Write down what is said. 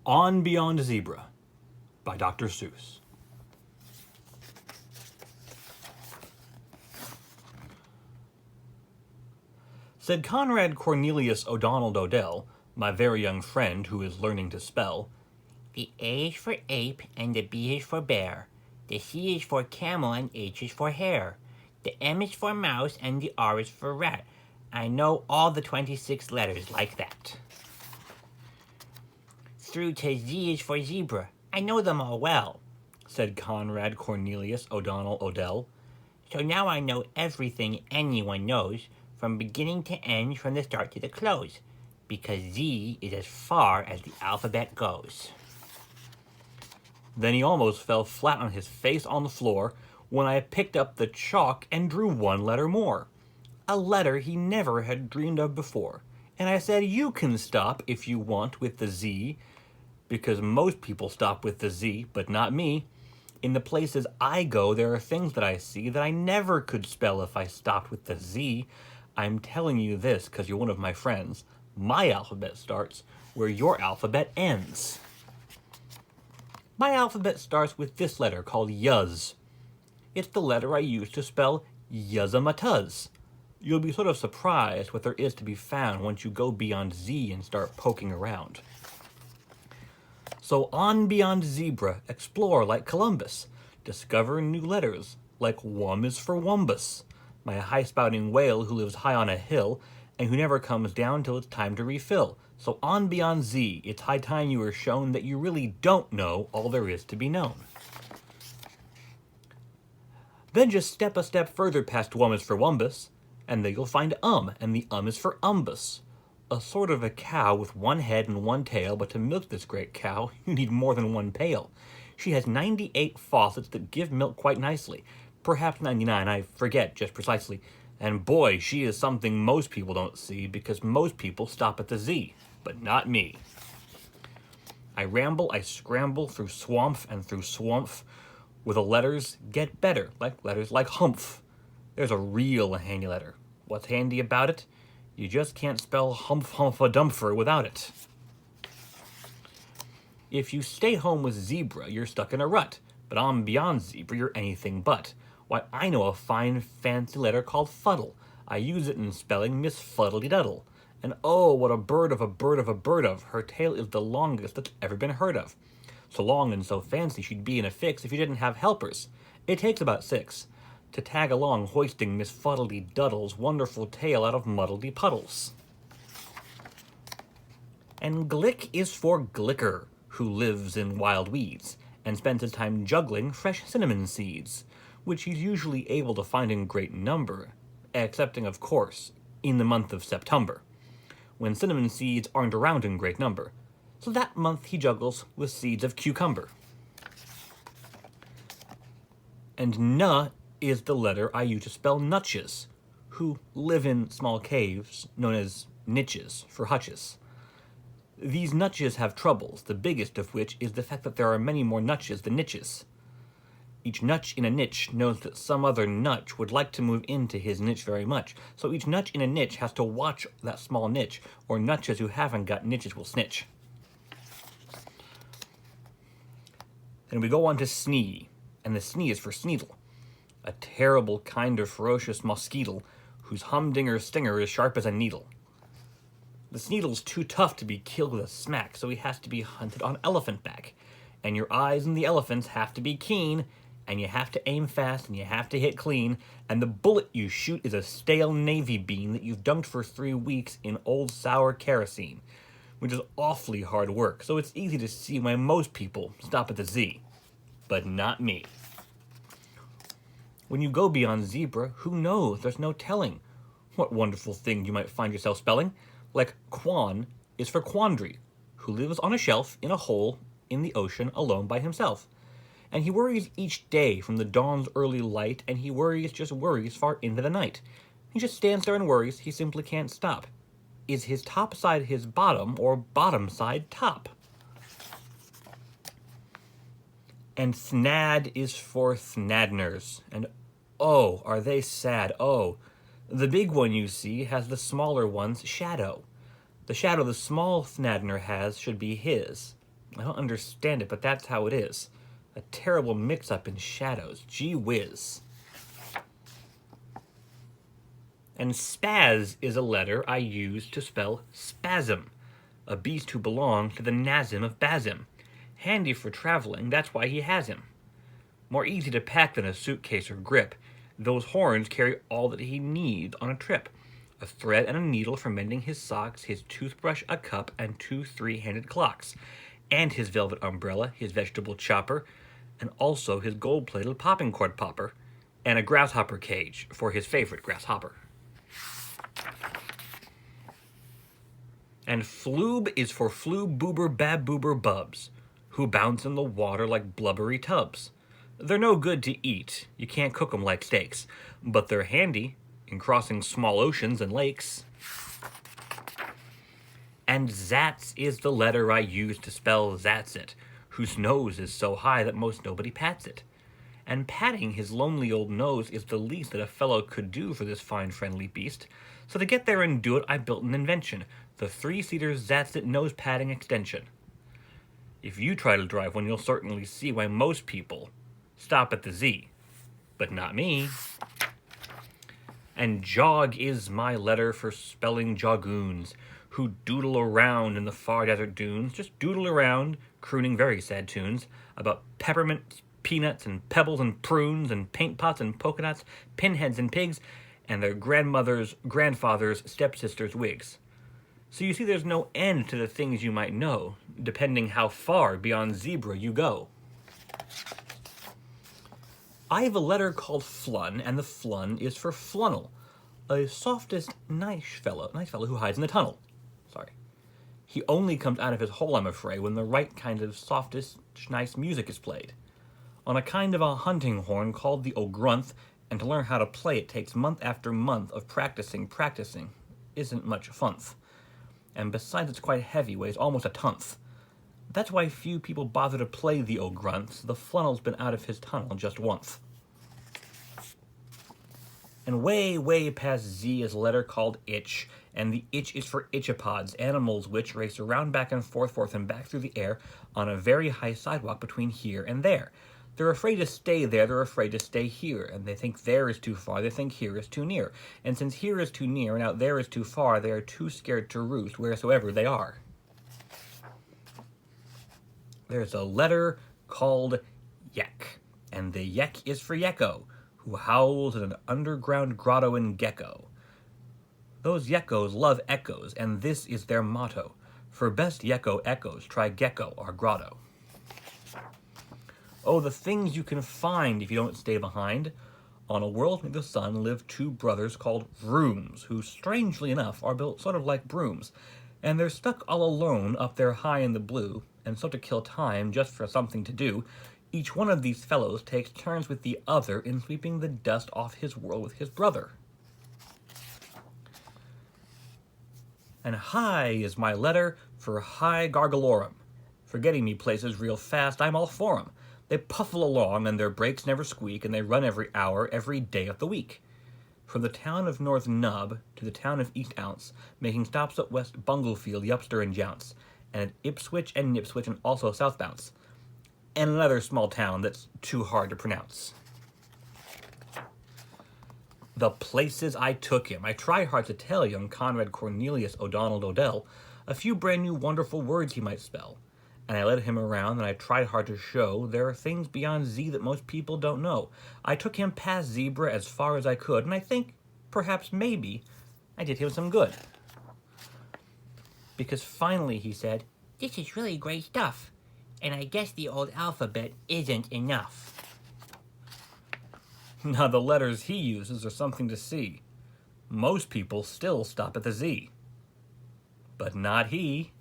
On Beyond Zebra by Dr. Seuss. Said Conrad Cornelius O'Donnell Odell, my very young friend who is learning to spell, "The A is for ape and the B is for bear. The C is for camel and H is for hare. The M is for mouse and the R is for rat. I know all the 26 letters like that. Through to Z is for zebra. I know them all well," said Conrad Cornelius O'Donnell Odell. "So now I know everything anyone knows, from beginning to end, from the start to the close, because Z is as far as the alphabet goes." Then he almost fell flat on his face on the floor when I picked up the chalk and drew one letter more. A letter he never had dreamed of before. And I said, "You can stop if you want with the Z," because most people stop with the Z, but not me. In the places I go, there are things that I see that I never could spell if I stopped with the Z. I'm telling you this because you're one of my friends. My alphabet starts where your alphabet ends. My alphabet starts with this letter called Yuz. It's the letter I use to spell Yuzamatuz. You'll be sort of surprised what there is to be found once you go beyond Z and start poking around. So on beyond zebra, explore like Columbus. Discover new letters, like Wum is for Wumbus, my high-spouting whale who lives high on a hill and who never comes down till it's time to refill. So on beyond Z, it's high time you were shown that you really don't know all there is to be known. Then just step a step further past Wum is for Wumbus, and then you'll find and the is for umbus, a sort of a cow with one head and one tail, but to milk this great cow, you need more than one pail. She has 98 faucets that give milk quite nicely, perhaps 99, I forget just precisely, and boy, she is something most people don't see, because most people stop at the Z, but not me. I ramble, I scramble through swamp and through swamp, where the letters get better, like letters like humph. There's a real handy letter. What's handy about it? You just can't spell humph-humph-a-dumpher without it. If you stay home with zebra, you're stuck in a rut, but on beyond zebra, you're anything but. Why, I know a fine, fancy letter called fuddle. I use it in spelling Miss Fuddly-Duddle. And oh, what a bird of a bird of a bird of! Her tail is the longest that's ever been heard of. So long and so fancy she'd be in a fix if you didn't have helpers. It takes about 6 to tag along hoisting Miss Fuddly-Duddle's wonderful tail out of muddledy puddles. And Glick is for Glicker, who lives in wild weeds, and spends his time juggling fresh cinnamon seeds, which he's usually able to find in great number, excepting, of course, in the month of September, when cinnamon seeds aren't around in great number. So that month he juggles with seeds of cucumber. And N is the letter I use to spell nutches, who live in small caves known as niches for hutches. These nutches have troubles, the biggest of which is the fact that there are many more nutches than niches. Each nutch in a niche knows that some other nutch would like to move into his niche very much, so each nutch in a niche has to watch that small niche, or nutches who haven't got niches will snitch. Then we go on to Snee, and the Snee is for Sneedle, a terrible kind of ferocious mosquito whose humdinger stinger is sharp as a needle. The Sneedle's too tough to be killed with a smack, so he has to be hunted on elephant back, and your eyes in the elephants have to be keen, and you have to aim fast, and you have to hit clean, and the bullet you shoot is a stale navy bean that you've dunked for 3 weeks in old sour kerosene, which is awfully hard work, so it's easy to see why most people stop at the Z, but not me. When you go beyond zebra, who knows? There's no telling what wonderful thing you might find yourself spelling, like Quan is for Quandary, who lives on a shelf in a hole in the ocean alone by himself. And he worries each day from the dawn's early light, and he just worries far into the night. He just stands there and worries, he simply can't stop. Is his top side his bottom, or bottom side top? And Thnad is for Thnadners, and oh, are they sad, oh. The big one you see has the smaller one's shadow. The shadow the small Thnadner has should be his. I don't understand it, but that's how it is. A terrible mix-up in shadows. Gee whiz. And spaz is a letter I use to spell spasm, a beast who belonged to the Nazim of Bazim. Handy for traveling, that's why he has him. More easy to pack than a suitcase or grip, those horns carry all that he needs on a trip. A thread and a needle for mending his socks, his toothbrush, a cup, and 2 three-handed clocks. And his velvet umbrella, his vegetable chopper, and also his gold-plated popping cork popper, and a grasshopper cage for his favorite grasshopper. And floob is for floob boober baboober bubs, who bounce in the water like blubbery tubs. They're no good to eat, you can't cook them like steaks, but they're handy in crossing small oceans and lakes. And zats is the letter I use to spell Zatsit, whose nose is so high that most nobody pats it. And patting his lonely old nose is the least that a fellow could do for this fine friendly beast. So to get there and do it, I built an invention, the 3-seater Zatsit nose padding extension. If you try to drive one, you'll certainly see why most people stop at the Z, but not me. And jog is my letter for spelling jogoons, who doodle around in the far desert dunes, just doodle around, crooning very sad tunes about peppermints, peanuts, and pebbles and prunes, and paint pots and polka dots, pinheads and pigs, and their grandmothers, grandfathers, stepsisters' wigs. So you see there's no end to the things you might know, depending how far beyond zebra you go. I have a letter called Flun, and the Flun is for Flunnel, a softest, nice fellow who hides in the tunnel. Sorry. He only comes out of his hole, I'm afraid, when the right kind of softest, nice music is played. On a kind of a hunting horn called the Ogrunth, and to learn how to play it takes month after month of practicing. Isn't much funth. And besides it's quite heavy, weighs almost a tonth. That's why few people bother to play the Ogrunth. The Flunnel's been out of his tunnel just once. And way, way past Z is a letter called Itch, and the Itch is for Itch-a-pons, animals which race around back and forth and back through the air on a very high sidewalk between here and there. They're afraid to stay there, they're afraid to stay here, and they think there is too far, they think here is too near. And since here is too near and out there is too far, they are too scared to roost wheresoever they are. There's a letter called Yek, and the Yek is for Yekko, who howls in an underground grotto in Gecko. Those Yekkos love echoes, and this is their motto. For best Yekko echoes, try Gecko or Grotto. Oh, the things you can find if you don't stay behind. On a world near the sun live 2 brothers called Vrooms, who, strangely enough, are built sort of like brooms. And they're stuck all alone up there high in the blue, and so to kill time, just for something to do, each one of these fellows takes turns with the other in sweeping the dust off his world with his brother. And hi is my letter for Hi Gargalorum. For getting me places real fast, I'm all for 'em. They puffle along, and their brakes never squeak, and they run every hour, every day of the week. From the town of North Nub to the town of East Ounce, making stops at West Bunglefield, Yupster, and Jounce, and at Ipswich and Nipswich, and also South Bounce, and another small town that's too hard to pronounce. The places I took him. I try hard to tell young Conrad Cornelius O'Donnell Odell a few brand new wonderful words he might spell. And I led him around, and I tried hard to show there are things beyond Z that most people don't know. I took him past zebra as far as I could, and I think, perhaps maybe, I did him some good. Because finally he said, This is really great stuff, and I guess the old alphabet isn't enough. Now the letters he uses are something to see. Most people still stop at the Z. But not he.